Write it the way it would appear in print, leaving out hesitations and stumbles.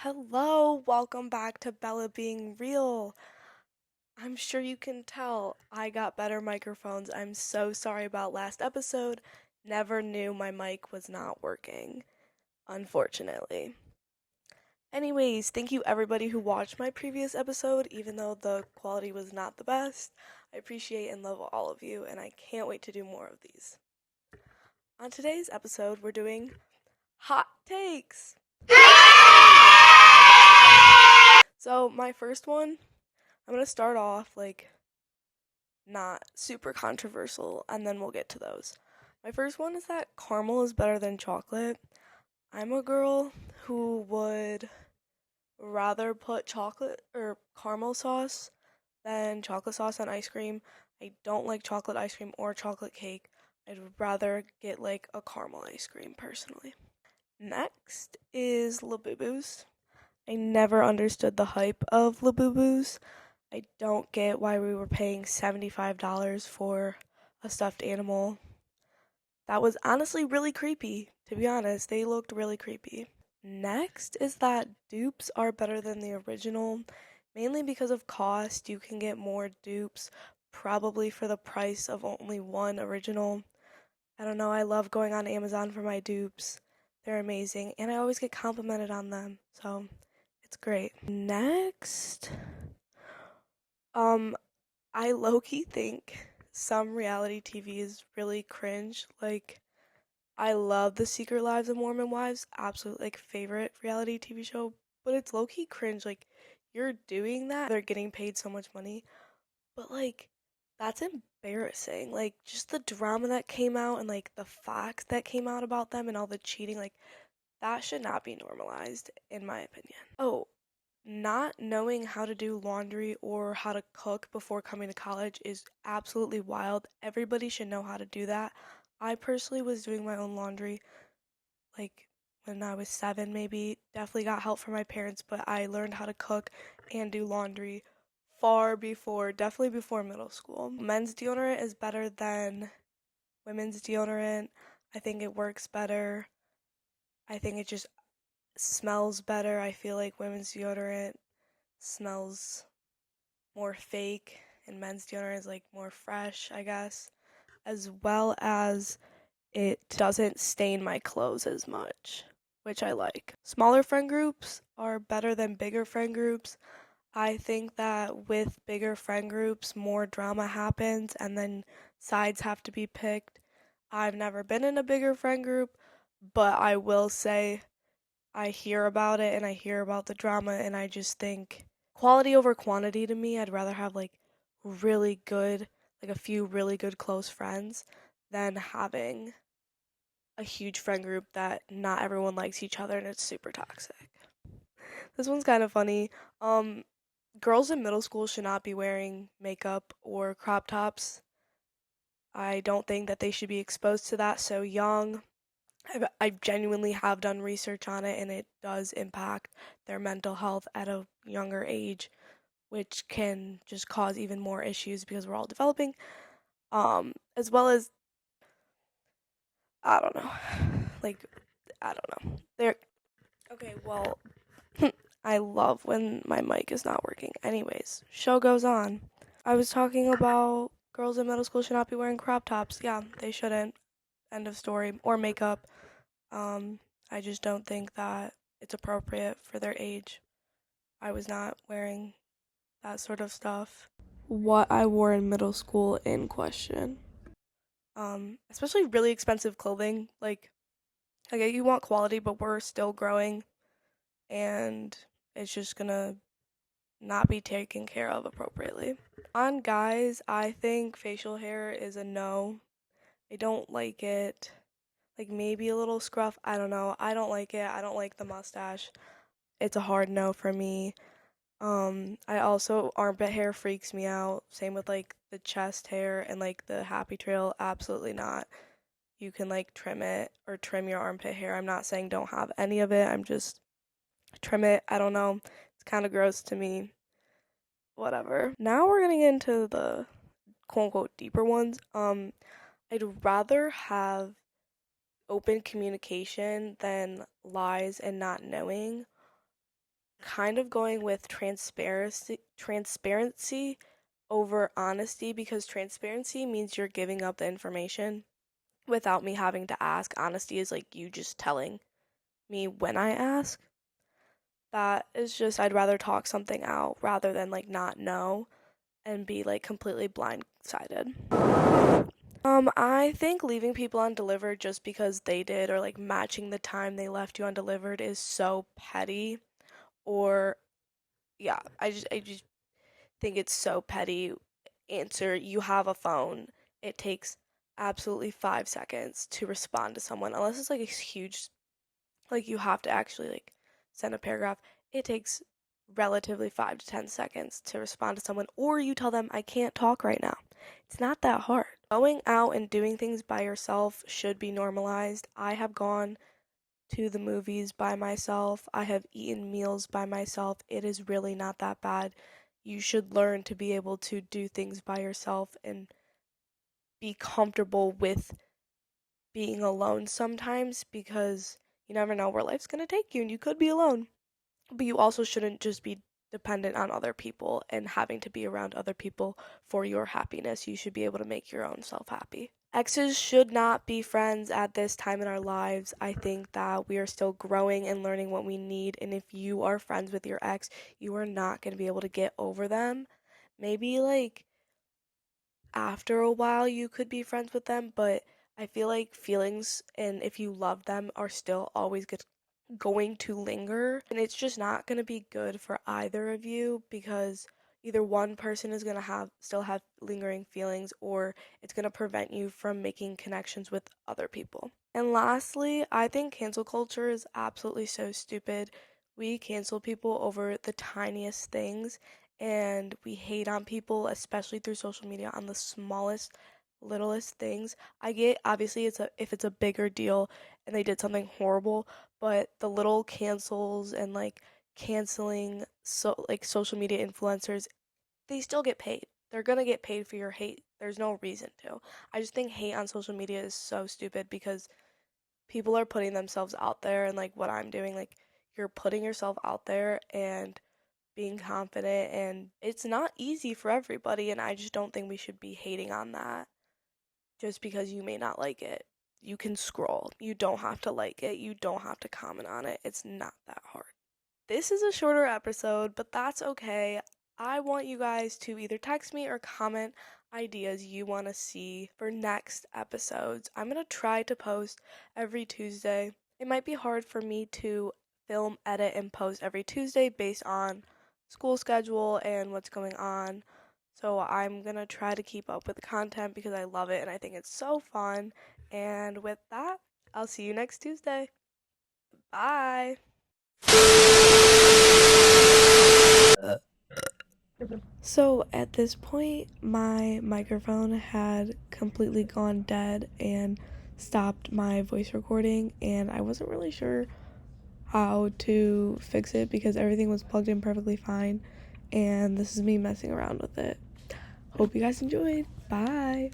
Hello, welcome back to Bella Being Real. I'm sure you can tell I got better microphones. I'm so sorry about last episode. Never knew my mic was not working, unfortunately. Anyways, thank you everybody who watched my previous episode, even though the quality was not the best. I appreciate and love all of you, and I can't wait to do more of these. On today's episode, we're doing hot takes. So, my first one, I'm going to start off not super controversial, and then we'll get to those. My first one is that caramel is better than chocolate. I'm a girl who would rather put chocolate or caramel sauce than chocolate sauce on ice cream. I don't like chocolate ice cream or chocolate cake. I'd rather get like a caramel ice cream personally. Next is Labubu's. I never understood the hype of Labubu's. I don't get why we were paying $75 for a stuffed animal. That was honestly really creepy, to be honest. They looked really creepy. Next is that dupes are better than the original, mainly because of cost. You can get more dupes, probably for the price of only one original. I don't know, I love going on Amazon for my dupes. They're amazing, and I always get complimented on them, so it's great. Next, I low-key think some reality TV is really cringe. Like, I love The Secret Lives of Mormon Wives, absolute like favorite reality TV show, but it's low-key cringe. Like, you're doing that, they're getting paid so much money, but like, that's embarrassing. Like, just the drama that came out and like the facts that came out about them and all the cheating, like, that should not be normalized, in my opinion. Oh, not knowing how to do laundry or how to cook before coming to college is absolutely wild. Everybody should know how to do that. I personally was doing my own laundry like when I was 7 maybe. Definitely got help from my parents, but I learned how to cook and do laundry definitely before middle school. Men's deodorant is better than women's deodorant. I think it works better. I think it just smells better. I feel like women's deodorant smells more fake and men's deodorant is like more fresh, I guess, as well as it doesn't stain my clothes as much, which I like. Smaller friend groups are better than bigger friend groups. I think that with bigger friend groups, more drama happens and then sides have to be picked. I've never been in a bigger friend group, but I will say I hear about it and I hear about the drama, and I just think quality over quantity to me. I'd rather have like really good, like a few really good close friends than having a huge friend group that not everyone likes each other and it's super toxic. This one's kind of funny. Girls in middle school should not be wearing makeup or crop tops. I don't think that they should be exposed to that so young. I genuinely have done research on it, and it does impact their mental health at a younger age, which can just cause even more issues because we're all developing. As well as, I don't know, like, I don't know. Okay, well, I love when my mic is not working. Anyways, show goes on. I was talking about girls in middle school should not be wearing crop tops. Yeah, they shouldn't. End of story. Or makeup. I just don't think that it's appropriate for their age. I was not wearing that sort of stuff. What I wore in middle school in question. Especially really expensive clothing. Like, okay, you want quality, but we're still growing, and it's just gonna not be taken care of appropriately. On guys, I think facial hair is a no. I don't like it. Like maybe a little scruff, I don't know. I don't like it. I don't like the mustache. It's a hard no for me. I also, armpit hair freaks me out. Same with like the chest hair and like the happy trail, absolutely not. You can like trim it or trim your armpit hair. I'm not saying don't have any of it. I'm just trim it. I don't know. It's kind of gross to me. Whatever. Now we're getting into the quote unquote deeper ones. I'd rather have open communication than lies and not knowing. kind of going with transparency over honesty, because transparency means you're giving up the information without me having to ask. Honesty is like you just telling me when I ask. That is just, I'd rather talk something out rather than like not know and be like completely blindsided. I think leaving people undelivered just because they did, or like matching the time they left you undelivered, is so petty. Or yeah, I just think it's so petty. Answer, you have a phone. It takes absolutely 5 seconds to respond to someone, unless it's like a huge, like you have to actually like send a paragraph. It takes relatively 5 to 10 seconds to respond to someone, or you tell them I can't talk right now. It's not that hard. Going out and doing things by yourself should be normalized. I have gone to the movies by myself. I have eaten meals by myself. It is really not that bad. You should learn to be able to do things by yourself and be comfortable with being alone sometimes, because you never know where life's going to take you and you could be alone. But you also shouldn't just be dependent on other people and having to be around other people for your happiness. You should be able to make your own self happy. Exes should not be friends at this time in our lives. I think that we are still growing and learning what we need. And if you are friends with your ex, you are not going to be able to get over them. Maybe like after a while you could be friends with them, but I feel like feelings, and if you love them, are still always going to linger, and it's just not going to be good for either of you, because either one person is going to still have lingering feelings, or it's going to prevent you from making connections with other people. And lastly, I think cancel culture is absolutely so stupid. We cancel people over the tiniest things, and we hate on people, especially through social media, on the smallest, littlest things. I get, obviously, if it's a bigger deal and they did something horrible, but the little cancels and like canceling social media influencers, they still get paid. They're gonna get paid for your hate. There's no reason to. I just think hate on social media is so stupid, because people are putting themselves out there, and like what I'm doing, like you're putting yourself out there and being confident, and it's not easy for everybody, and I just don't think we should be hating on that just because you may not like it. You can scroll. You don't have to like it. You don't have to comment on it. It's not that hard. This is a shorter episode, but that's okay. I want you guys to either text me or comment ideas you want to see for next episodes. I'm going to try to post every Tuesday. It might be hard for me to film, edit, and post every Tuesday based on school schedule and what's going on. So I'm going to try to keep up with the content because I love it and I think it's so fun. And with that, I'll see you next Tuesday. Bye. So at this point, my microphone had completely gone dead and stopped my voice recording, and I wasn't really sure how to fix it because everything was plugged in perfectly fine, and this is me messing around with it. Hope you guys enjoyed. Bye.